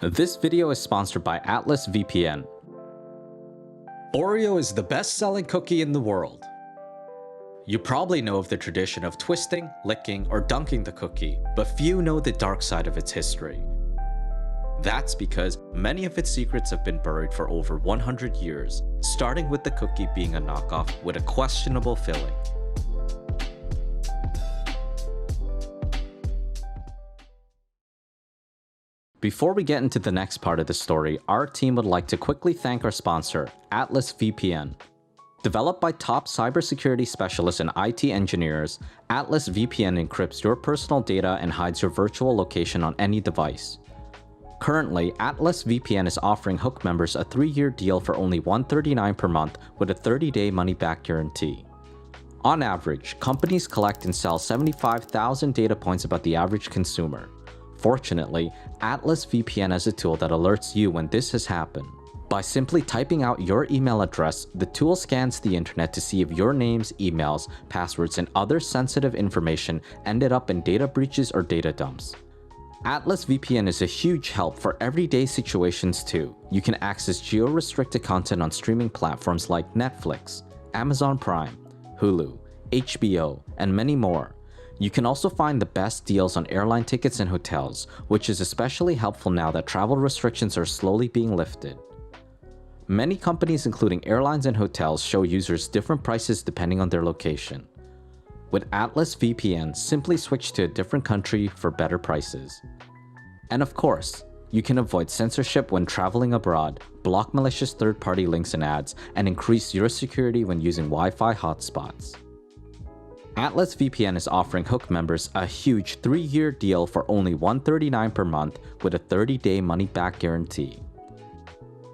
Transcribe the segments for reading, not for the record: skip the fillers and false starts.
This video is sponsored by Atlas VPN. Oreo is the best-selling cookie in the world. You probably know of the tradition of twisting, licking, or dunking the cookie, but few know the dark side of its history. That's because many of its secrets have been buried for over 100 years, starting with the cookie being a knockoff with a questionable filling. Before we get into the next part of the story, our team would like to quickly thank our sponsor, Atlas VPN. Developed by top cybersecurity specialists and IT engineers, Atlas VPN encrypts your personal data and hides your virtual location on any device. Currently, Atlas VPN is offering Hook members a 3-year deal for only $139 per month with a 30-day money-back guarantee. On average, companies collect and sell 75,000 data points about the average consumer. Fortunately, Atlas VPN has a tool that alerts you when this has happened. By simply typing out your email address, the tool scans the internet to see if your names, emails, passwords, and other sensitive information ended up in data breaches or data dumps. Atlas VPN is a huge help for everyday situations too. You can access geo-restricted content on streaming platforms like Netflix, Amazon Prime, Hulu, HBO, and many more. You can also find the best deals on airline tickets and hotels, which is especially helpful now that travel restrictions are slowly being lifted. Many companies, including airlines and hotels, show users different prices depending on their location. With Atlas VPN, simply switch to a different country for better prices. And of course, you can avoid censorship when traveling abroad, block malicious third-party links and ads, and increase your security when using Wi-Fi hotspots. Atlas VPN is offering Hook members a huge 3-year deal for only $139 per month with a 30-day money-back guarantee.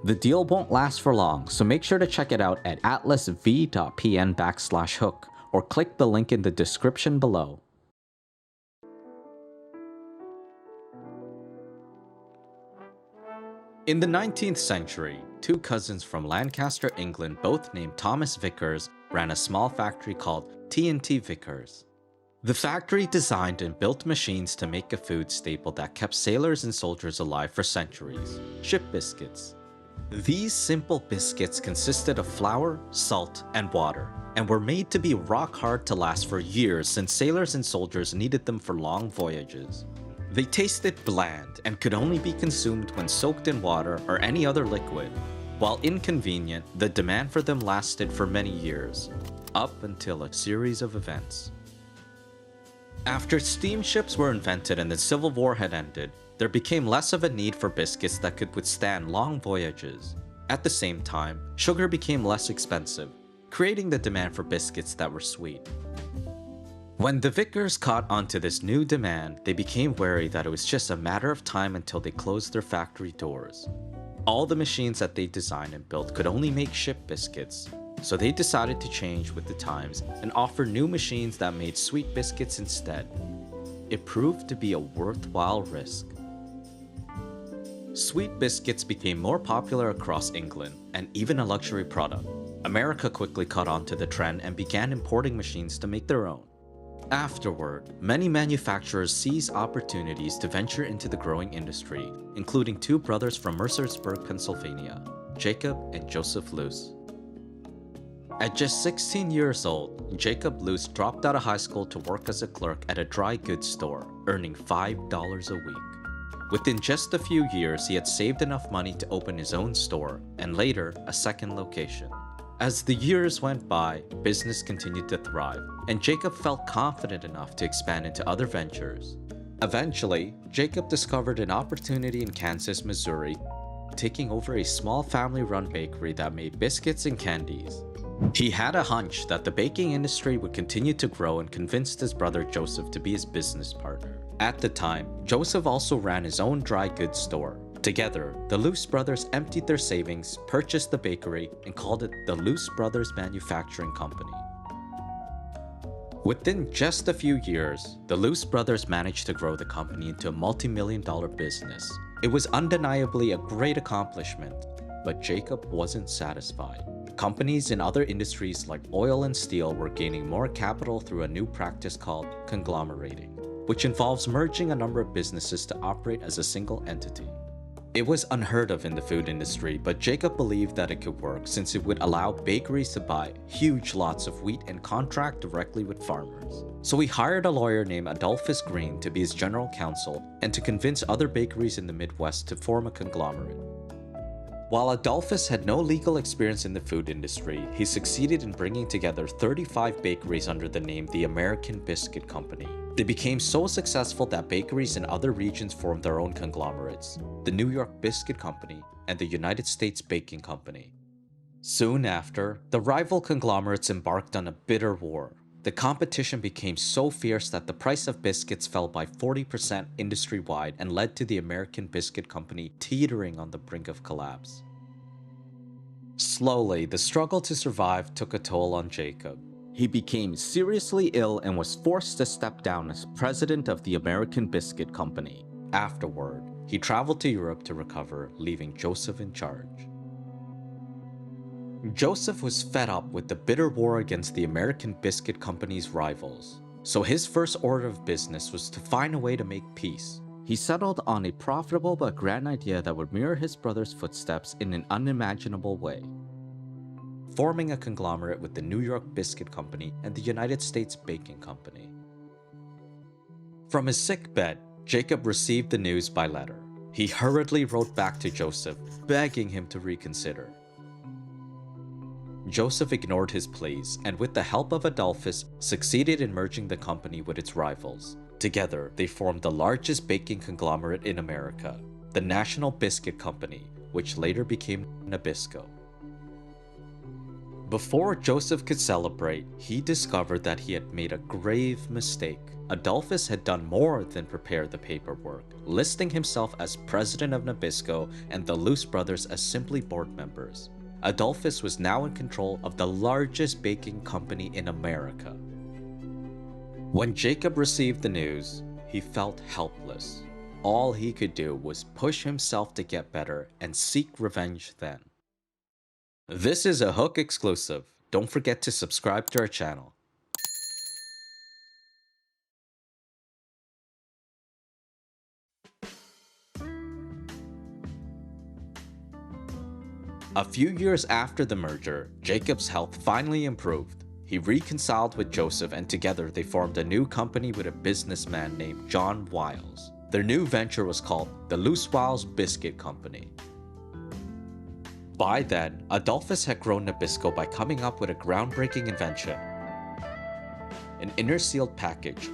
The deal won't last for long, so make sure to check it out at atlasv.pn/hook or click the link in the description below. In the 19th century, two cousins from Lancaster, England, both named Thomas Vickers, ran a small factory called T&T Vickers. The factory designed and built machines to make a food staple that kept sailors and soldiers alive for centuries: ship biscuits. These simple biscuits consisted of flour, salt, and water, and were made to be rock hard to last for years since sailors and soldiers needed them for long voyages. They tasted bland and could only be consumed when soaked in water or any other liquid. While inconvenient, the demand for them lasted for many years, up until a series of events. After steamships were invented and the Civil War had ended, there became less of a need for biscuits that could withstand long voyages. At the same time, sugar became less expensive, creating the demand for biscuits that were sweet. When the Vickers caught onto this new demand, they became wary that it was just a matter of time until they closed their factory doors. All the machines that they designed and built could only make ship biscuits, so they decided to change with the times and offer new machines that made sweet biscuits instead. It proved to be a worthwhile risk. Sweet biscuits became more popular across England and even a luxury product. America quickly caught on to the trend and began importing machines to make their own. Afterward, many manufacturers seized opportunities to venture into the growing industry, including two brothers from Mercersburg, Pennsylvania, Jacob and Joseph Luce. At just 16 years old, Jacob Luce dropped out of high school to work as a clerk at a dry goods store, earning $5 a week. Within just a few years, he had saved enough money to open his own store, and later, a second location. As the years went by, business continued to thrive, and Jacob felt confident enough to expand into other ventures. Eventually, Jacob discovered an opportunity in Kansas, Missouri, taking over a small family-run bakery that made biscuits and candies. He had a hunch that the baking industry would continue to grow and convinced his brother Joseph to be his business partner. At the time, Joseph also ran his own dry goods store. Together, the Luce brothers emptied their savings, purchased the bakery, and called it the Luce Brothers Manufacturing Company. Within just a few years, the Luce brothers managed to grow the company into a multi-million-dollar business. It was undeniably a great accomplishment, but Jacob wasn't satisfied. Companies in other industries like oil and steel were gaining more capital through a new practice called conglomerating, which involves merging a number of businesses to operate as a single entity. It was unheard of in the food industry, but Jacob believed that it could work since it would allow bakeries to buy huge lots of wheat and contract directly with farmers. So he hired a lawyer named Adolphus Green to be his general counsel and to convince other bakeries in the Midwest to form a conglomerate. While Adolphus had no legal experience in the food industry, he succeeded in bringing together 35 bakeries under the name the American Biscuit Company. They became so successful that bakeries in other regions formed their own conglomerates, the New York Biscuit Company and the United States Baking Company. Soon after, the rival conglomerates embarked on a bitter war. The competition became so fierce that the price of biscuits fell by 40% industry-wide and led to the American Biscuit Company teetering on the brink of collapse. Slowly, the struggle to survive took a toll on Jacob. He became seriously ill and was forced to step down as president of the American Biscuit Company. Afterward, he traveled to Europe to recover, leaving Joseph in charge. Joseph was fed up with the bitter war against the American Biscuit Company's rivals, so his first order of business was to find a way to make peace. He settled on a profitable but grand idea that would mirror his brother's footsteps in an unimaginable way, forming a conglomerate with the New York Biscuit Company and the United States Baking Company. From his sick bed, Jacob received the news by letter. He hurriedly wrote back to Joseph, begging him to reconsider. Joseph ignored his pleas and with the help of Adolphus succeeded in merging the company with its rivals. Together, they formed the largest baking conglomerate in America, the National Biscuit Company, which later became Nabisco. Before Joseph could celebrate, he discovered that he had made a grave mistake. Adolphus had done more than prepare the paperwork, listing himself as president of Nabisco and the Luce brothers as simply board members. Adolphus was now in control of the largest baking company in America. When Jacob received the news, he felt helpless. All he could do was push himself to get better and seek revenge then. This is a Hook exclusive. Don't forget to subscribe to our channel. A few years after the merger, Jacob's health finally improved. He reconciled with Joseph and together they formed a new company with a businessman named John Wiles. Their new venture was called the Luce Wiles Biscuit Company. By then, Adolphus had grown Nabisco by coming up with a groundbreaking invention, an inner sealed package,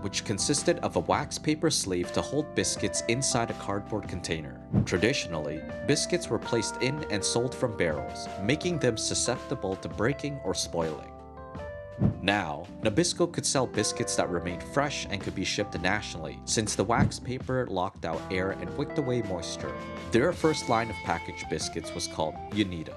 which consisted of a wax paper sleeve to hold biscuits inside a cardboard container. Traditionally, biscuits were placed in and sold from barrels, making them susceptible to breaking or spoiling. Now, Nabisco could sell biscuits that remained fresh and could be shipped nationally, since the wax paper locked out air and wicked away moisture. Their first line of packaged biscuits was called Uneeda.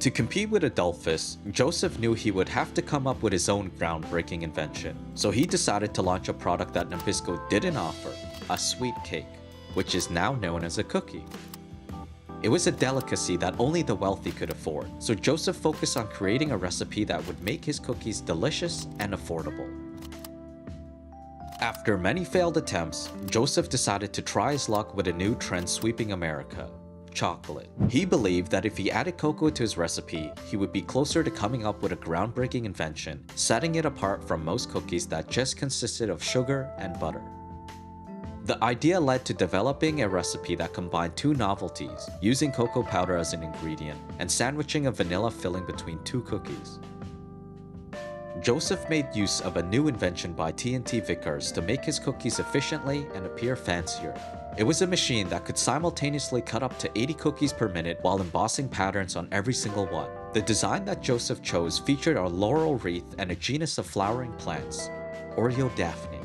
To compete with Adolphus, Joseph knew he would have to come up with his own groundbreaking invention, so he decided to launch a product that Nabisco didn't offer, a sweet cake, which is now known as a cookie. It was a delicacy that only the wealthy could afford, so Joseph focused on creating a recipe that would make his cookies delicious and affordable. After many failed attempts, Joseph decided to try his luck with a new trend sweeping America: chocolate. He believed that if he added cocoa to his recipe, he would be closer to coming up with a groundbreaking invention, setting it apart from most cookies that just consisted of sugar and butter. The idea led to developing a recipe that combined two novelties, using cocoa powder as an ingredient and sandwiching a vanilla filling between two cookies. Joseph made use of a new invention by T&T Vickers to make his cookies efficiently and appear fancier. It was a machine that could simultaneously cut up to 80 cookies per minute while embossing patterns on every single one. The design that Joseph chose featured a laurel wreath and a genus of flowering plants, Oreo Daphne.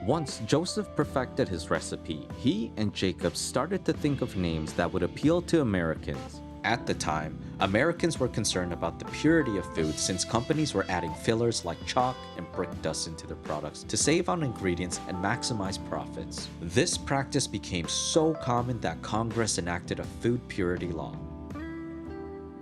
Once Joseph perfected his recipe, he and Jacob started to think of names that would appeal to Americans. At the time, Americans were concerned about the purity of food since companies were adding fillers like chalk and brick dust into their products to save on ingredients and maximize profits. This practice became so common that Congress enacted a food purity law.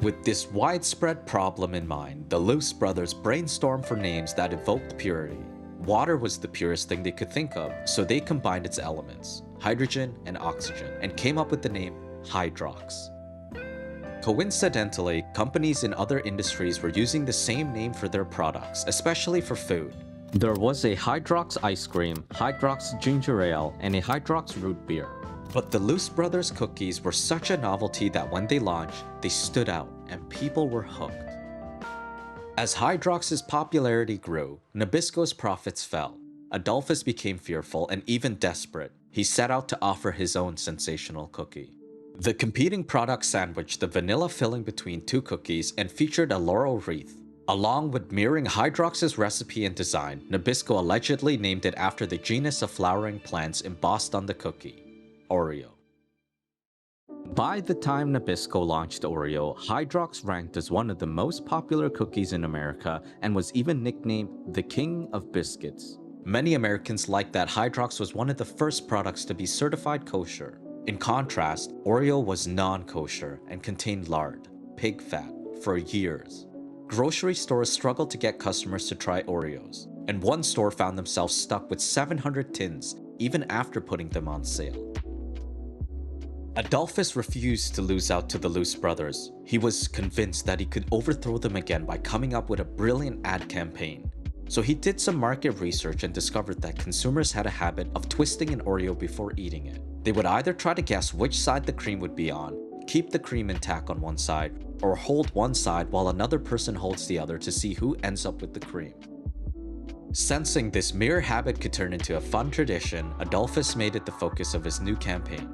With this widespread problem in mind, the Luce brothers brainstormed for names that evoked purity. Water was the purest thing they could think of, so they combined its elements. hydrogen, and oxygen, and came up with the name HYDROX. Coincidentally, companies in other industries were using the same name for their products, especially for food. There was a HYDROX ice cream, HYDROX ginger ale, and a HYDROX root beer. But the Loose Brothers cookies were such a novelty that when they launched, they stood out and people were hooked. As HYDROX's popularity grew, Nabisco's profits fell. Adolphus became fearful and even desperate. He set out to offer his own sensational cookie. The competing product sandwiched the vanilla filling between two cookies and featured a laurel wreath. Along with mirroring HYDROX's recipe and design, Nabisco allegedly named it after the genus of flowering plants embossed on the cookie, Oreo. By the time Nabisco launched Oreo, HYDROX ranked as one of the most popular cookies in America and was even nicknamed the King of Biscuits. Many Americans liked that HYDROX was one of the first products to be certified kosher. In contrast, Oreo was non-kosher and contained lard, pig fat, for years. Grocery stores struggled to get customers to try Oreos, and one store found themselves stuck with 700 tins even after putting them on sale. Adolphus refused to lose out to the Loose Brothers. He was convinced that he could overthrow them again by coming up with a brilliant ad campaign. So he did some market research and discovered that consumers had a habit of twisting an Oreo before eating it. They would either try to guess which side the cream would be on, keep the cream intact on one side, or hold one side while another person holds the other to see who ends up with the cream. Sensing this mere habit could turn into a fun tradition, Adolphus made it the focus of his new campaign.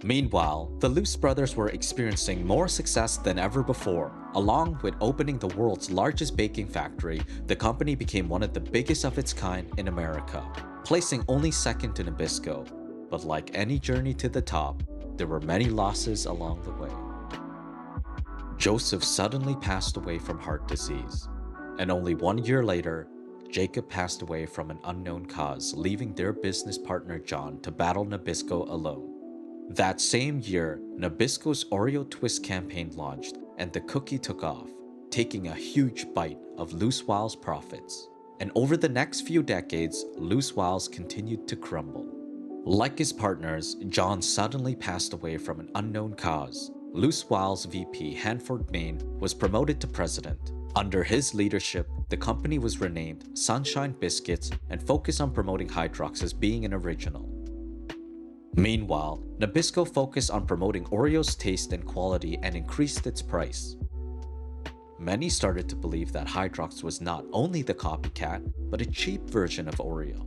Meanwhile, the Loose Brothers were experiencing more success than ever before. Along with opening the world's largest baking factory, the company became one of the biggest of its kind in America, placing only second to Nabisco. But like any journey to the top, there were many losses along the way. Joseph suddenly passed away from heart disease, and only 1 year later, Jacob passed away from an unknown cause, leaving their business partner John to battle Nabisco alone. That same year, Nabisco's Oreo Twist campaign launched, and the cookie took off, taking a huge bite of Loose Wow's profits. And over the next few decades, Loose Wow's continued to crumble. Like his partners, John suddenly passed away from an unknown cause. Loose Wow's VP, Hanford Maine, was promoted to president. Under his leadership, the company was renamed Sunshine Biscuits and focused on promoting HYDROX as being an original. Meanwhile, Nabisco focused on promoting Oreo's taste and quality and increased its price. Many started to believe that HYDROX was not only the copycat, but a cheap version of Oreo.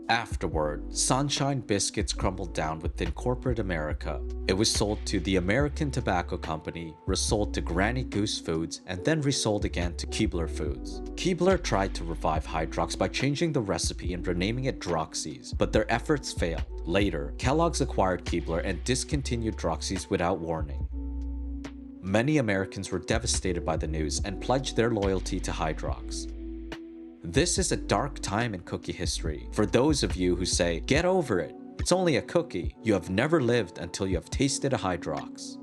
Afterward, Sunshine Biscuits crumbled down within corporate America. It was sold to the American Tobacco Company, resold to Granny Goose Foods, and then resold again to Keebler Foods. Keebler tried to revive HYDROX by changing the recipe and renaming it Droxy's, but their efforts failed. Later, Kellogg's acquired Keebler and discontinued Droxy's without warning. Many Americans were devastated by the news and pledged their loyalty to HYDROX. This is a dark time in cookie history. For those of you who say, "Get over it, it's only a cookie," you have never lived until you have tasted a HYDROX.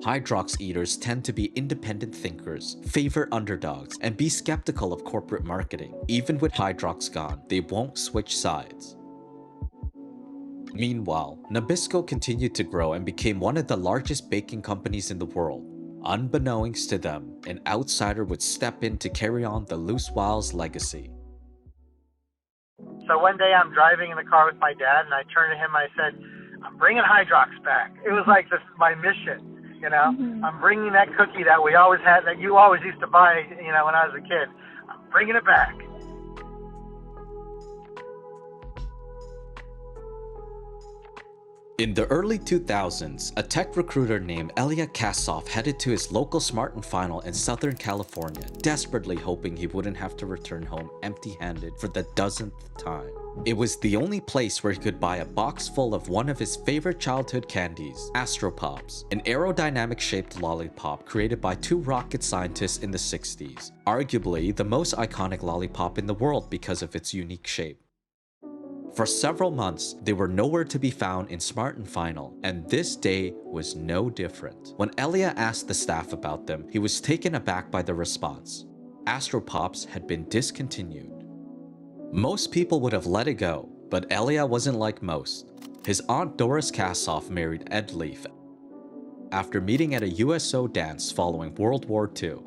HYDROX eaters tend to be independent thinkers, favor underdogs, and be skeptical of corporate marketing. Even with HYDROX gone, they won't switch sides. Meanwhile, Nabisco continued to grow and became one of the largest baking companies in the world. Unbeknownst to them, an outsider would step in to carry on the Loose Wow's legacy. So one day I'm driving in the car with my dad, and I turned to him, I said, "I'm bringing HYDROX back." It was like this is my mission, you know? I'm bringing that cookie that we always had, that you always used to buy, you know, when I was a kid. I'm bringing it back. In the early 2000s, a tech recruiter named Elia Kassoff headed to his local Smart & Final in Southern California, desperately hoping he wouldn't have to return home empty-handed for the dozenth time. It was the only place where he could buy a box full of one of his favorite childhood candies, Astro Pops, an aerodynamic-shaped lollipop created by two rocket scientists in the 60s, arguably the most iconic lollipop in the world because of its unique shape. For several months, they were nowhere to be found in Smart & Final, and this day was no different. When Elia asked the staff about them, he was taken aback by the response. Astro Pops had been discontinued. Most people would have let it go, but Elia wasn't like most. His aunt Doris Kassoff married Ed Leaf after meeting at a USO dance following World War II.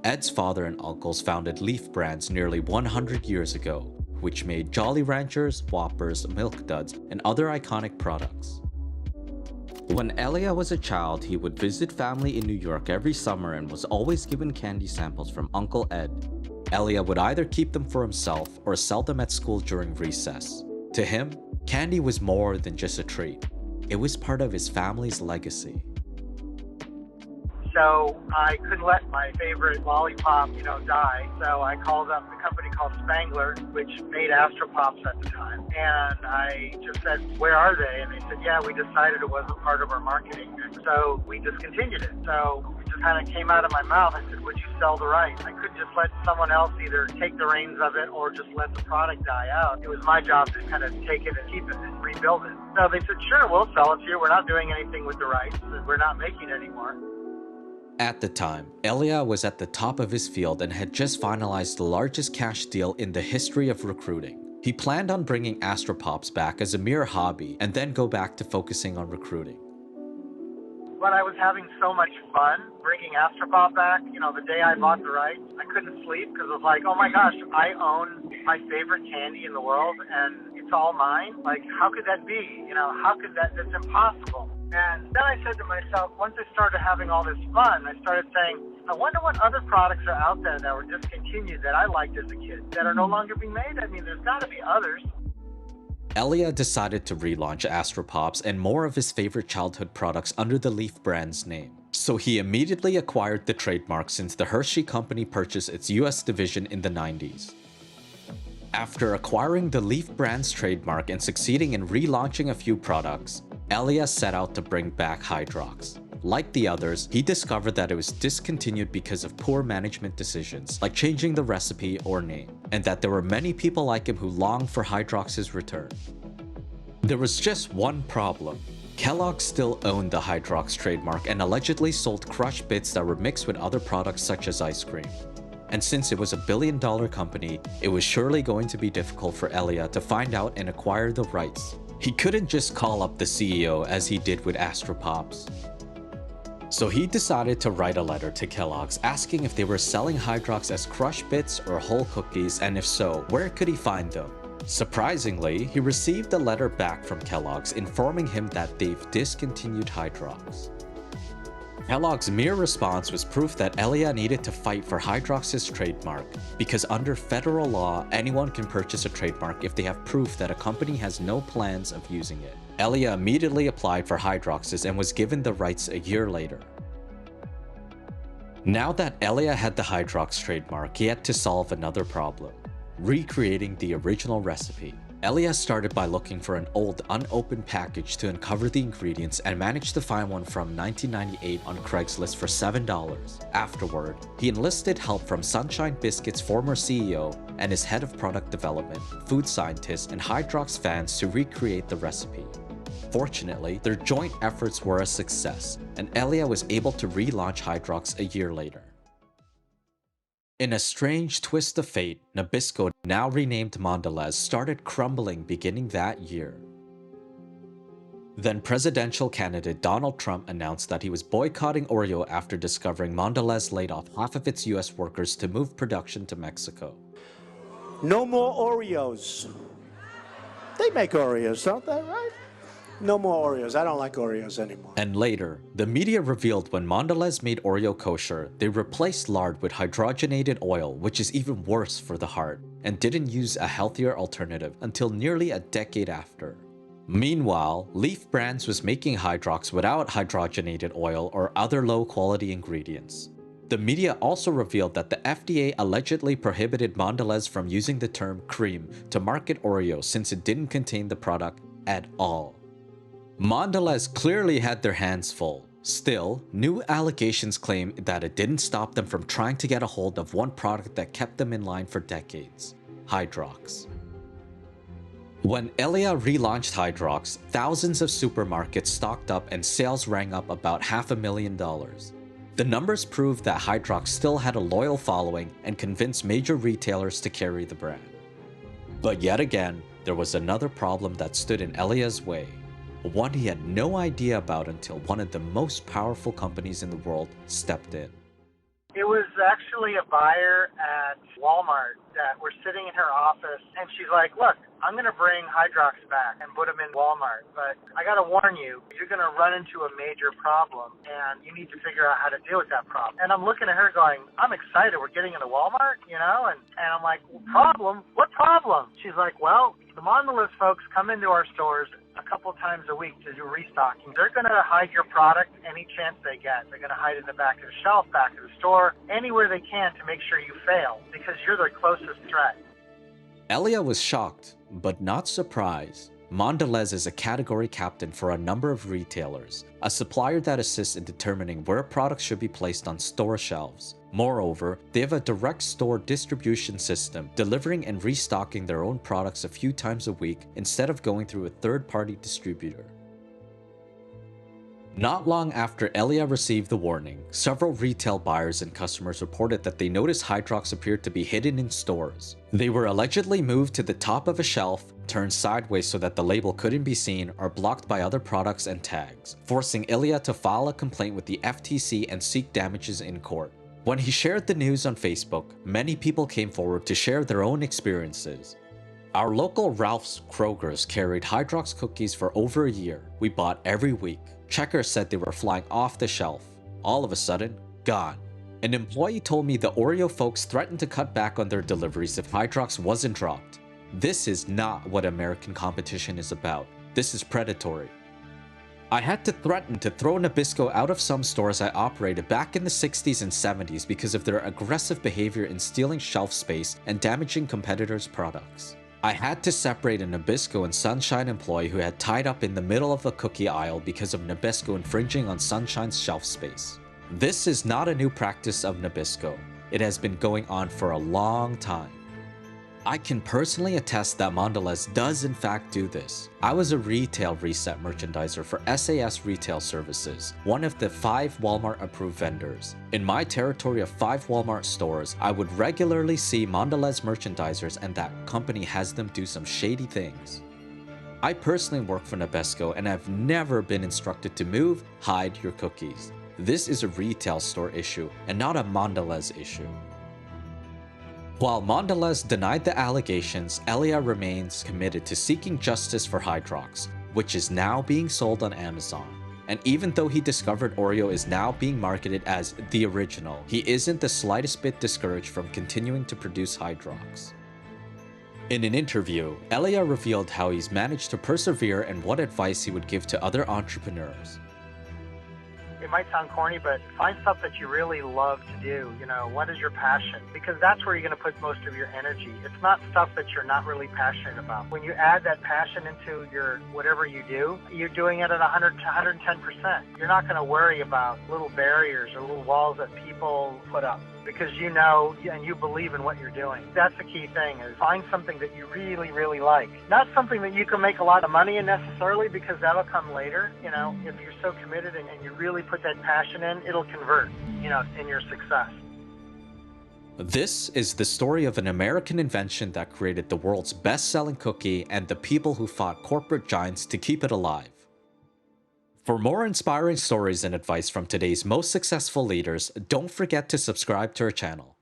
Ed's father and uncles founded Leaf Brands nearly 100 years ago, which made Jolly Ranchers, Whoppers, Milk Duds, and other iconic products. When Elia was a child, he would visit family in New York every summer and was always given candy samples from Uncle Ed. Elia would either keep them for himself or sell them at school during recess. To him, candy was more than just a treat. It was part of his family's legacy. So I couldn't let my favorite lollipop, die. So I called up the company called Spangler, which made Astro Pops at the time. And I just said, where are they? And they said, yeah, we decided it wasn't part of our marketing. So we discontinued it. So it just kind of came out of my mouth. I said, would you sell the rights? I couldn't just let someone else either take the reins of it or just let the product die out. It was my job to kind of take it and keep it and rebuild it. So they said, sure, we'll sell it to you. We're not doing anything with the rights, and we're not making it anymore. At the time, Elia was at the top of his field and had just finalized the largest cash deal in the history of recruiting. He planned on bringing Astro Pops back as a mere hobby and then go back to focusing on recruiting. But I was having so much fun bringing Astro Pop back. The day I bought the rights, I couldn't sleep because I was like, oh my gosh, I own my favorite candy in the world and it's all mine. Like, how could that be? How could that's impossible. And then I said to myself, once I started having all this fun, I started saying, I wonder what other products are out there that were discontinued that I liked as a kid that are no longer being made. I mean, there's got to be others. Elia decided to relaunch Astro Pops and more of his favorite childhood products under the Leaf Brand's name. So he immediately acquired the trademark since the Hershey Company purchased its US division in the 90s. After acquiring the Leaf Brand's trademark and succeeding in relaunching a few products, Elia set out to bring back HYDROX. Like the others, he discovered that it was discontinued because of poor management decisions, like changing the recipe or name, and that there were many people like him who longed for HYDROX's return. There was just one problem. Kellogg still owned the HYDROX trademark and allegedly sold crushed bits that were mixed with other products such as ice cream. And since it was a billion-dollar company, it was surely going to be difficult for Elia to find out and acquire the rights. He couldn't just call up the CEO as he did with Astro Pops. So he decided to write a letter to Kellogg's asking if they were selling HYDROX as crushed bits or whole cookies, and if so, where could he find them? Surprisingly, he received a letter back from Kellogg's informing him that they've discontinued HYDROX. Kellogg's mere response was proof that Elia needed to fight for HYDROX's trademark, because under federal law, anyone can purchase a trademark if they have proof that a company has no plans of using it. Elia immediately applied for HYDROX's and was given the rights a year later. Now that Elia had the HYDROX trademark, he had to solve another problem: recreating the original recipe. Elia started by looking for an old, unopened package to uncover the ingredients and managed to find one from 1998 on Craigslist for $7. Afterward, he enlisted help from Sunshine Biscuit's former CEO and his head of product development, food scientists, and HYDROX fans to recreate the recipe. Fortunately, their joint efforts were a success, and Elia was able to relaunch HYDROX a year later. In a strange twist of fate, Nabisco, now renamed Mondelez, started crumbling beginning that year. Then presidential candidate Donald Trump announced that he was boycotting Oreo after discovering Mondelez laid off half of its US workers to move production to Mexico. No more Oreos. They make Oreos, don't they, right? No more Oreos. I don't like Oreos anymore. And later, the media revealed when Mondelez made Oreo kosher, they replaced lard with hydrogenated oil, which is even worse for the heart, and didn't use a healthier alternative until nearly a decade after. Meanwhile, Leaf Brands was making HYDROX without hydrogenated oil or other low-quality ingredients. The media also revealed that the FDA allegedly prohibited Mondelez from using the term cream to market Oreo since it didn't contain the product at all. Mondelez clearly had their hands full. Still, new allegations claim that it didn't stop them from trying to get a hold of one product that kept them in line for decades: HYDROX. When Elia relaunched HYDROX, thousands of supermarkets stocked up and sales rang up about $500,000. The numbers proved that HYDROX still had a loyal following and convinced major retailers to carry the brand. But yet again, there was another problem that stood in Elia's way. One he had no idea about until one of the most powerful companies in the world stepped in. It was actually a buyer at Walmart that we're sitting in her office, and she's like, look, I'm going to bring HYDROX back and put them in Walmart, but I got to warn you, you're going to run into a major problem, and you need to figure out how to deal with that problem. And I'm looking at her going, I'm excited, we're getting into Walmart, you know? And I'm like, well, problem? What problem? She's like, well, the Mondelez folks come into our stores a couple times a week to do restocking. They're going to hide your product any chance they get. They're going to hide it in the back of the shelf, back of the store, anywhere they can to make sure you fail, because you're their closest threat. Elia was shocked, but not surprised. Mondelez is a category captain for a number of retailers, a supplier that assists in determining where products should be placed on store shelves. Moreover, they have a direct store distribution system, delivering and restocking their own products a few times a week instead of going through a third-party distributor. Not long after Elia received the warning, several retail buyers and customers reported that they noticed HYDROX appeared to be hidden in stores. They were allegedly moved to the top of a shelf, turned sideways so that the label couldn't be seen, or blocked by other products and tags, forcing Elia to file a complaint with the FTC and seek damages in court. When he shared the news on Facebook, many people came forward to share their own experiences. Our local Ralph's Kroger's carried HYDROX cookies for over a year. We bought every week. Checkers said they were flying off the shelf. All of a sudden, gone. An employee told me the Oreo folks threatened to cut back on their deliveries if HYDROX wasn't dropped. This is not what American competition is about. This is predatory. I had to threaten to throw Nabisco out of some stores I operated back in the 60s and 70s because of their aggressive behavior in stealing shelf space and damaging competitors' products. I had to separate a Nabisco and Sunshine employee who had tied up in the middle of a cookie aisle because of Nabisco infringing on Sunshine's shelf space. This is not a new practice of Nabisco. It has been going on for a long time. I can personally attest that Mondelez does in fact do this. I was a retail reset merchandiser for SAS Retail Services, one of the 5 Walmart approved vendors. In my territory of 5 Walmart stores, I would regularly see Mondelez merchandisers, and that company has them do some shady things. I personally work for Nabisco and have never been instructed to move, hide your cookies. This is a retail store issue and not a Mondelez issue. While Mondelez denied the allegations, Elia remains committed to seeking justice for HYDROX, which is now being sold on Amazon. And even though he discovered Oreo is now being marketed as the original, he isn't the slightest bit discouraged from continuing to produce HYDROX. In an interview, Elia revealed how he's managed to persevere and what advice he would give to other entrepreneurs. It might sound corny, but find stuff that you really love to do. You know, what is your passion? Because that's where you're going to put most of your energy. It's not stuff that you're not really passionate about. When you add that passion into your whatever you do, you're doing it at 100 to 110%. You're not going to worry about little barriers or little walls that people put up, because you know and you believe in what you're doing. That's the key thing, is find something that you really, really like. Not something that you can make a lot of money in necessarily, because that'll come later. You know, if you're so committed and you really put that passion in, it'll convert, you know, in your success. This is the story of an American invention that created the world's best-selling cookie and the people who fought corporate giants to keep it alive. For more inspiring stories and advice from today's most successful leaders, don't forget to subscribe to our channel.